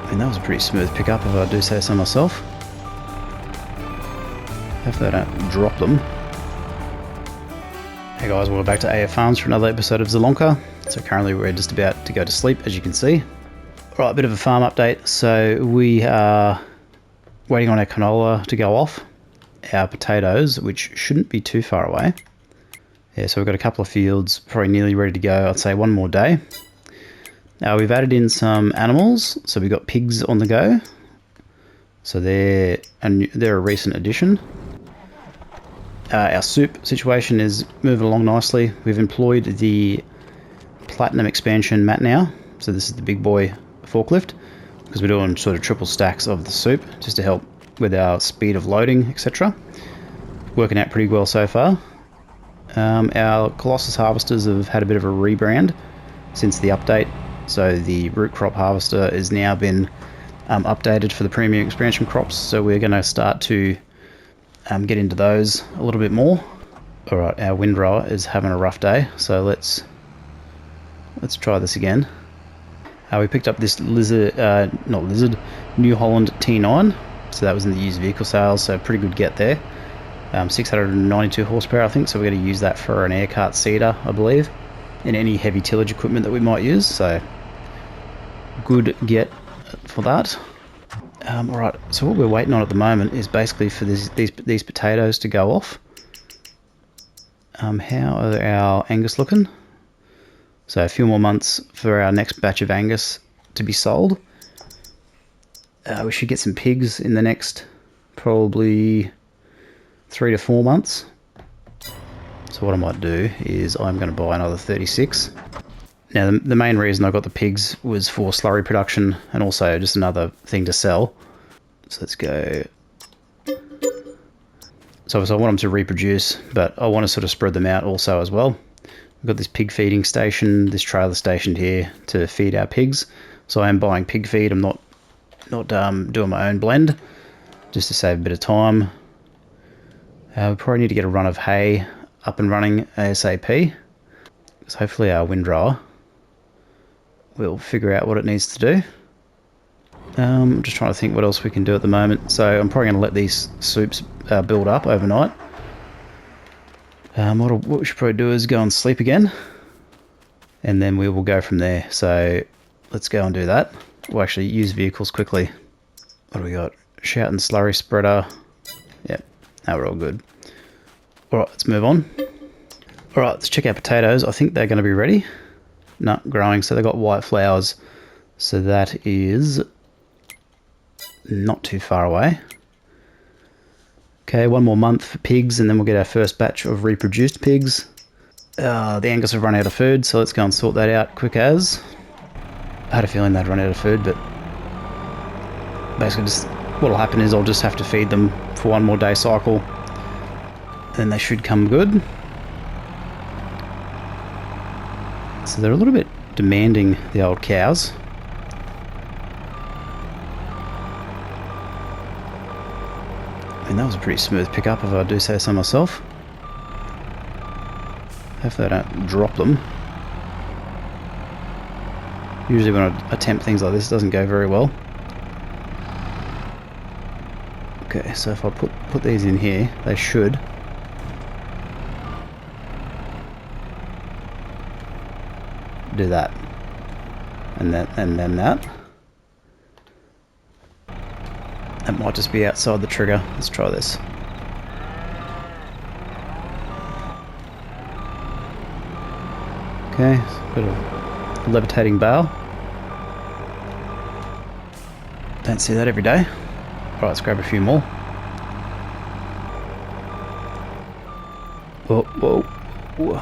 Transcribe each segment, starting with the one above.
I mean, that was a pretty smooth pickup if I do say so myself. Hopefully I don't drop them. Hey guys, welcome back to AF Farms for another episode of Zielonka. So currently we're just about to go to sleep, as you can see. Alright, a bit of a farm update. So we are waiting on our canola to go off. Our potatoes, which shouldn't be too far away. Yeah, so we've got a couple of fields probably nearly ready to go. I'd say one more day. We've added in some animals. So we've got pigs on the go. So they're a recent addition. Our soup situation is moving along nicely. We've employed the Platinum expansion mat now. So this is the big boy forklift, because we're doing sort of triple stacks of the soup just to help with our speed of loading, etc. Working out pretty well so far. Our Colossus harvesters have had a bit of a rebrand since the update. So the root crop harvester has now been updated for the premium expansion crops. So we're going to start to get into those a little bit more. Alright, our windrower is having a rough day, so let's try this again. We picked up this New Holland T9, so that was in the used vehicle sales, so pretty good get there. 692 horsepower I think, so we're going to use that for an air cart seeder, I believe, and any heavy tillage equipment that we might use, so good get for that. Alright, so what we're waiting on at the moment is basically for these potatoes to go off. How are our Angus looking? So a few more months for our next batch of Angus to be sold. We should get some pigs in the next probably 3 to 4 months. So what I might do is I'm going to buy another 36. Now the main reason I got the pigs was for slurry production and also just another thing to sell. So let's go. So obviously I want them to reproduce, but I want to sort of spread them out also as well. We've got this pig feeding station, this trailer stationed here to feed our pigs. So I am buying pig feed. I'm not doing my own blend, just to save a bit of time. We probably need to get a run of hay up and running ASAP. So hopefully our windrower will figure out what it needs to do. I'm just trying to think what else we can do at the moment. So I'm probably going to let these soups build up overnight. What we should probably do is go and sleep again, and then we will go from there. So let's go and do that. We'll actually use vehicles quickly. What do we got? Shout and slurry spreader. Yep, now we're all good. Alright, let's move on. Alright, let's check our potatoes. I think they're going to be ready. No, growing. So they've got white flowers. So that is not too far away. Okay, one more month for pigs, and then we'll get our first batch of reproduced pigs. The Angus have run out of food, so let's go and sort that out quick as. I had a feeling they'd run out of food, but basically just what'll happen is I'll just have to feed them for one more day cycle. Then they should come good. So they're a little bit demanding, the old cows. I mean, that was a pretty smooth pickup if I do say so myself. Hopefully I don't drop them. Usually when I attempt things like this, it doesn't go very well. Okay, so if I put these in here, they should. Do that. And then that. That might just be outside the trigger. Let's try this. Okay, bit of levitating bale. Don't see that every day. Alright, let's grab a few more. Whoa, whoa, whoa.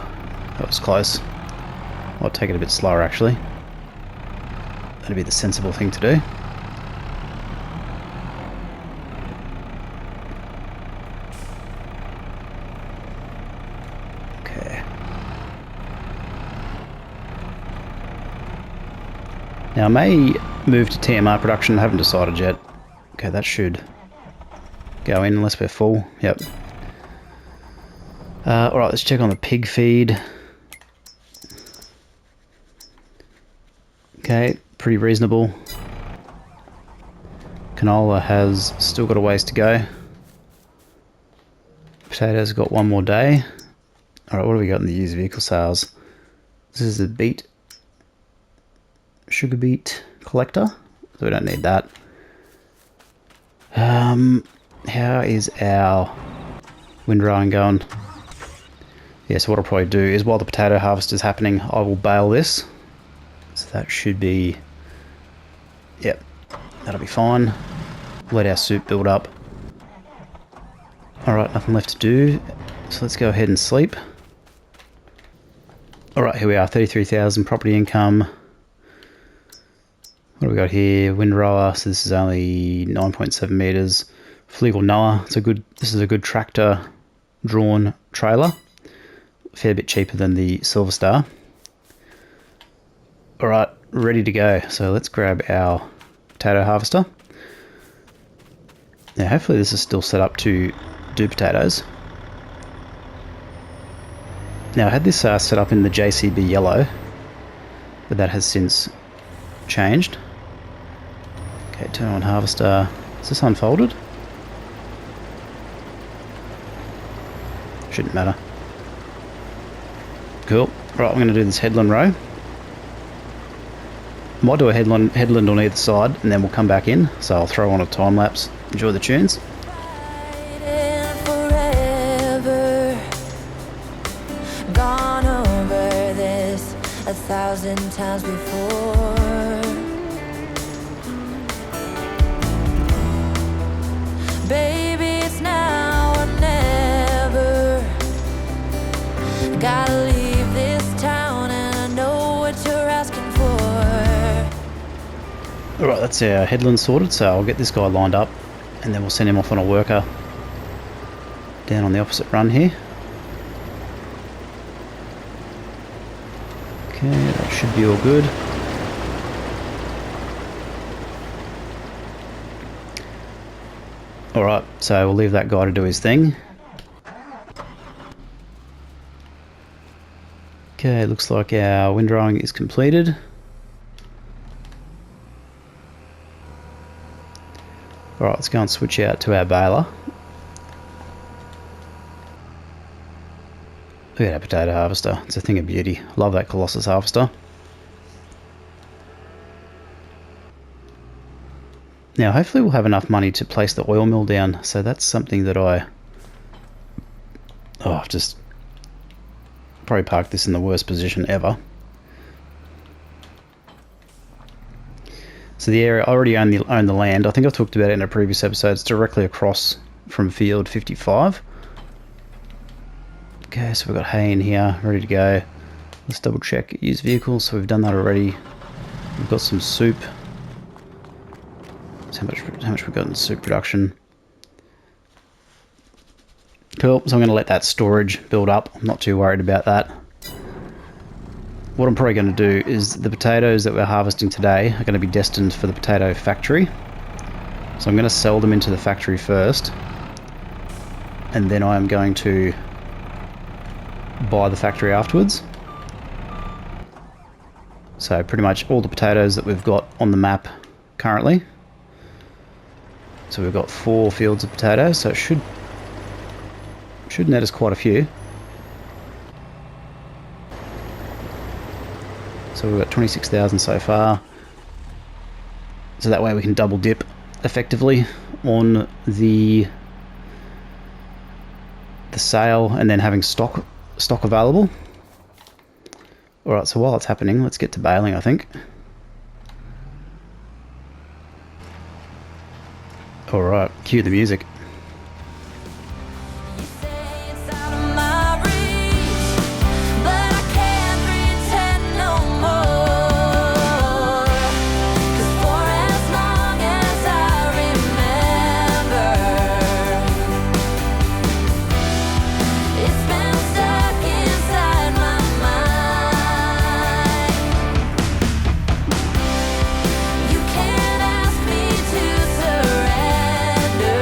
That was close. I'll take it a bit slower actually. That'd be the sensible thing to do. Now I may move to TMR production, I haven't decided yet. Okay, that should go in unless we're full. Yep. Alright, let's check on the pig feed. Okay, pretty reasonable. Canola has still got a ways to go. Potatoes got one more day. Alright, what have we got in the used vehicle sales? This is a beet, sugar beet collector, so we don't need that. How is our windrowing going? Yeah, so what I'll probably do is while the potato harvest is happening, I will bale this. So that should be, yep, that'll be fine. Let our soup build up. Alright, nothing left to do, so let's go ahead and sleep. Alright, here we are, 33,000 property income. What do we got here? Windrower, so this is only 9.7 metres. Flegel Noah, this is a good tractor drawn trailer. A fair bit cheaper than the Silver Star. Alright, ready to go. So let's grab our potato harvester. Now hopefully this is still set up to do potatoes. Now I had this set up in the JCB yellow, but that has since changed. Okay, turn on harvester. Is this unfolded? Shouldn't matter. Cool. Right, I'm going to do this headland row. Might do a headland on either side, and then we'll come back in. So I'll throw on a time lapse. Enjoy the tunes. Gone over this 1,000 times before. Baby, it's now or never. Gotta leave this town, and I know what you're asking for. Alright, that's our headland sorted, so I'll get this guy lined up, and then we'll send him off on a worker down on the opposite run here. Okay, that should be all good. Alright, so we'll leave that guy to do his thing. Okay, looks like our windrowing is completed. Alright, let's go and switch out to our baler. Look at our potato harvester, it's a thing of beauty. Love that Colossus harvester. Now hopefully we'll have enough money to place the oil mill down, so that's something that I've just probably parked this in the worst position ever. So the area, I already own the land. I think I've talked about it in a previous episode. It's directly across from field 55. Okay, so we've got hay in here, ready to go. Let's double check used vehicles. So we've done that already. We've got some soup. That's how much we've got in soup production. Cool, so I'm going to let that storage build up. I'm not too worried about that. What I'm probably going to do is the potatoes that we're harvesting today are going to be destined for the potato factory. So I'm going to sell them into the factory first. And then I'm going to buy the factory afterwards. So pretty much all the potatoes that we've got on the map currently. So we've got 4 fields of potatoes, so it should net us quite a few. So we've got 26,000 so far. So that way we can double dip effectively on the sale and then having stock available. Alright, so while it's happening, let's get to baling, I think. Alright, cue the music. You can't ask me to surrender.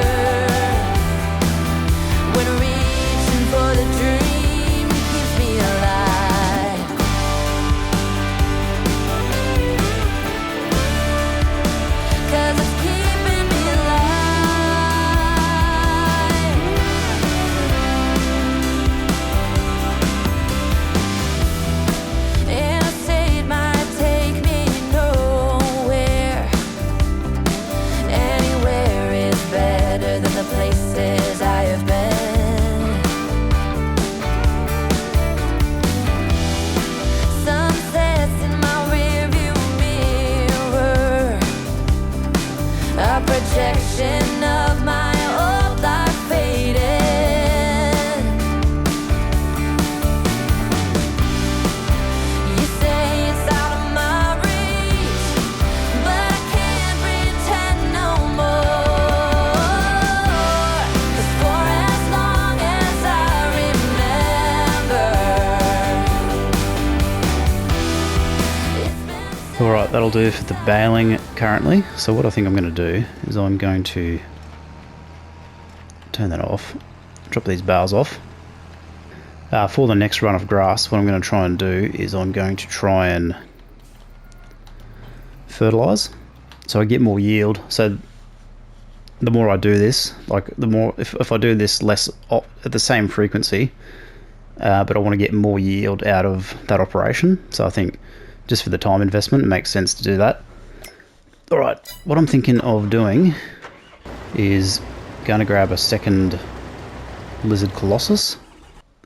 do for the baling currently. So what I think I'm going to do is I'm going to turn that off, drop these bales off. For the next run of grass, what I'm going to try and do is I'm going to try and fertilise so I get more yield. So the more I do this, like the more, if I do this less at the same frequency, but I want to get more yield out of that operation. So I think just for the time investment, it makes sense to do that. All right, what I'm thinking of doing is going to grab a second lizard colossus.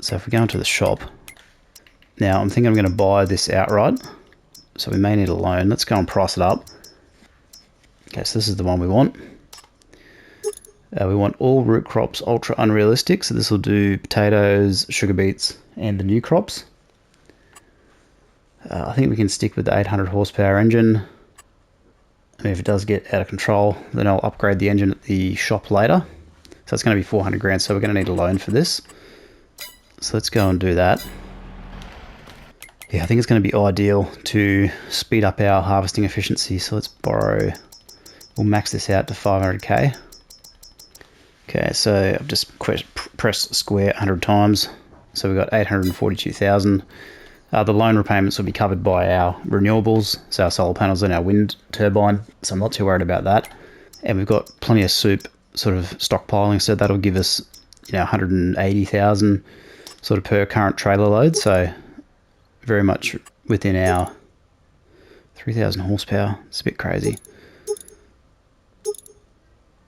So if we go into the shop, now I'm thinking I'm going to buy this outright. So we may need a loan. Let's go and price it up. Okay, so this is the one we want. We want all root crops ultra unrealistic. So this will do potatoes, sugar beets, and the new crops. I think we can stick with the 800 horsepower engine. I mean, if it does get out of control, then I'll upgrade the engine at the shop later. So it's going to be 400 grand, so we're going to need a loan for this. So let's go and do that. Yeah, I think it's going to be ideal to speed up our harvesting efficiency. So let's borrow, we'll max this out to 500k. Okay, so I've just pressed square 100 times. So we've got 842,000. The loan repayments will be covered by our renewables, so our solar panels and our wind turbine, so I'm not too worried about that. And we've got plenty of soup sort of stockpiling, so that'll give us, 180,000 sort of per current trailer load, so very much within our 3,000 horsepower. It's a bit crazy.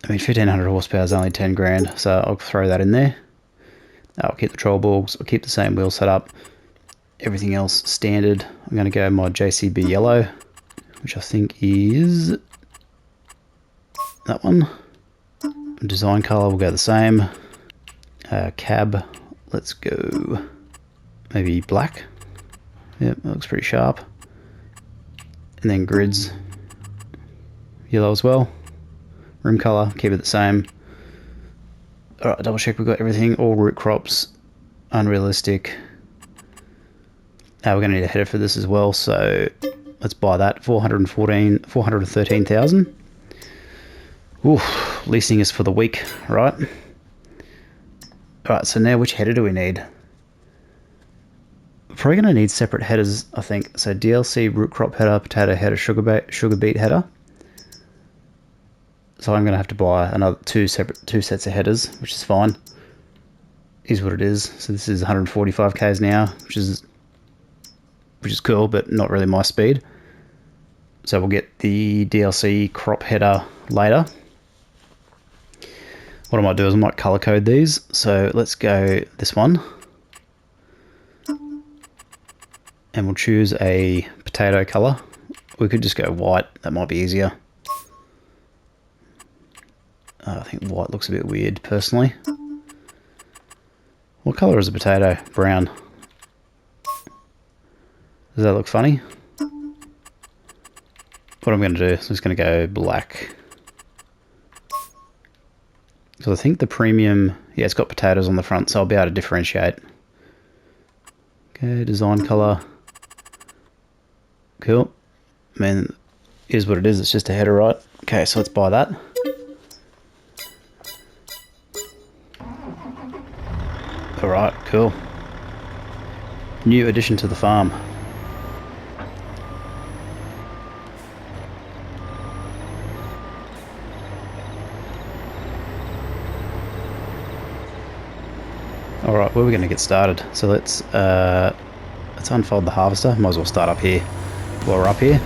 I mean, 1,500 horsepower is only 10 grand, so I'll throw that in there. I'll keep the troll borgs, I'll keep the same wheel setup. Everything else standard. I'm going to go my JCB yellow, which I think is that one. Design color will go the same. Cab, let's go maybe black. Yep, that looks pretty sharp. And then grids, yellow as well. Rim color, keep it the same. Alright, double check we've got everything. All root crops, unrealistic. We're going to need a header for this as well, so let's buy that. 413,000. Ooh, leasing is for the week, right? Alright, so now which header do we need? We're probably going to need separate headers, I think. So DLC, root crop header, potato header, sugar beet header. So I'm going to have to buy another two sets of headers, which is fine. Is what it is. So this is 145 k's now, which is cool, but not really my speed. So we'll get the DLC crop header later. What I might do is I might color code these. So let's go this one. And we'll choose a potato color. We could just go white, that might be easier. I think white looks a bit weird, personally. What color is a potato? Brown. Does that look funny? What I'm going to do is I'm just going to go black. So I think the premium, yeah, it's got potatoes on the front, so I'll be able to differentiate. Okay, design color. Cool. I mean, it is what it is, it's just a header, right? Okay, so let's buy that. Alright, cool. New addition to the farm. Alright, where are we going to get started? So let's unfold the harvester. Might as well start up here while we're up here.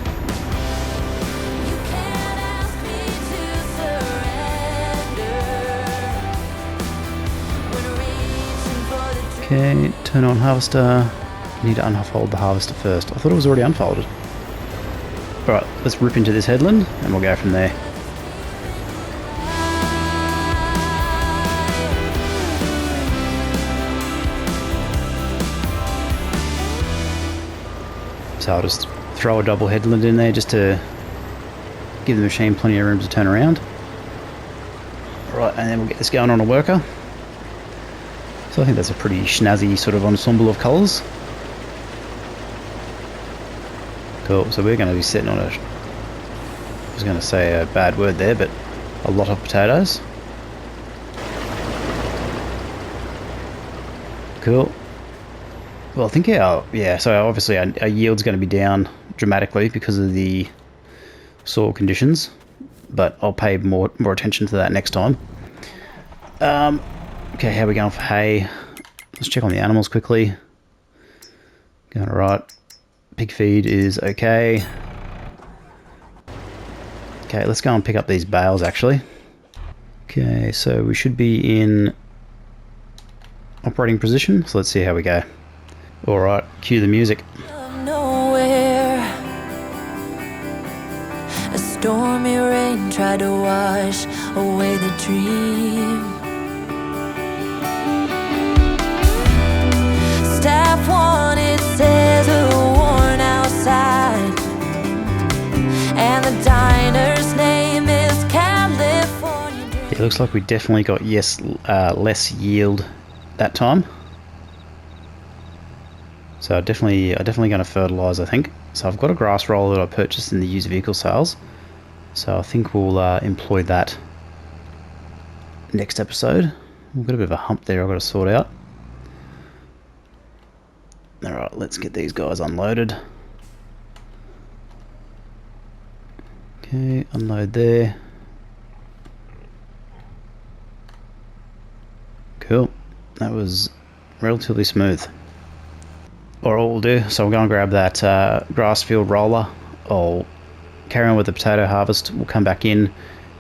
Okay, turn on harvester. Need to unfold the harvester first. I thought it was already unfolded. Alright, let's rip into this headland and we'll go from there. So I'll just throw a double headland in there just to give the machine plenty of room to turn around. Right, and then we'll get this going on a worker. So I think that's a pretty snazzy sort of ensemble of colours. Cool, so we're going to be sitting on a was going to say a bad word there, but a lot of potatoes. Cool. Well, I think so obviously our yield's going to be down dramatically because of the soil conditions, but I'll pay more attention to that next time. Okay, how are we going for hay? Let's check on the animals quickly. Going alright. Pig feed is okay. Okay, let's go and pick up these bales actually. Okay, so we should be in operating position, so let's see how we go. Alright, cue the music. Nowhere. A stormy rain tried to wash away the dream. Staff one, it says a worn outside, and the diner's name is California. It looks like we definitely got less yield that time. So I'm definitely going to fertilise, I think. So I've got a grass roller that I purchased in the used vehicle sales. So I think we'll employ that next episode. We've got a bit of a hump there I've got to sort out. Alright, let's get these guys unloaded. Okay, unload there. Cool. That was relatively smooth. Or all we'll do, so we'll go and grab that grass field roller. I'll carry on with the potato harvest. We'll come back in.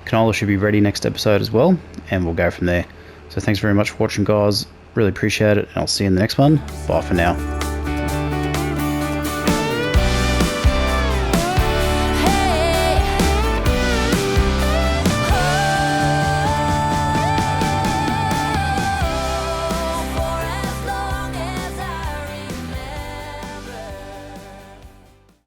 Canola should be ready next episode as well, and we'll go from there. So thanks very much for watching, guys. Really appreciate it, and I'll see you in the next one. Bye for now.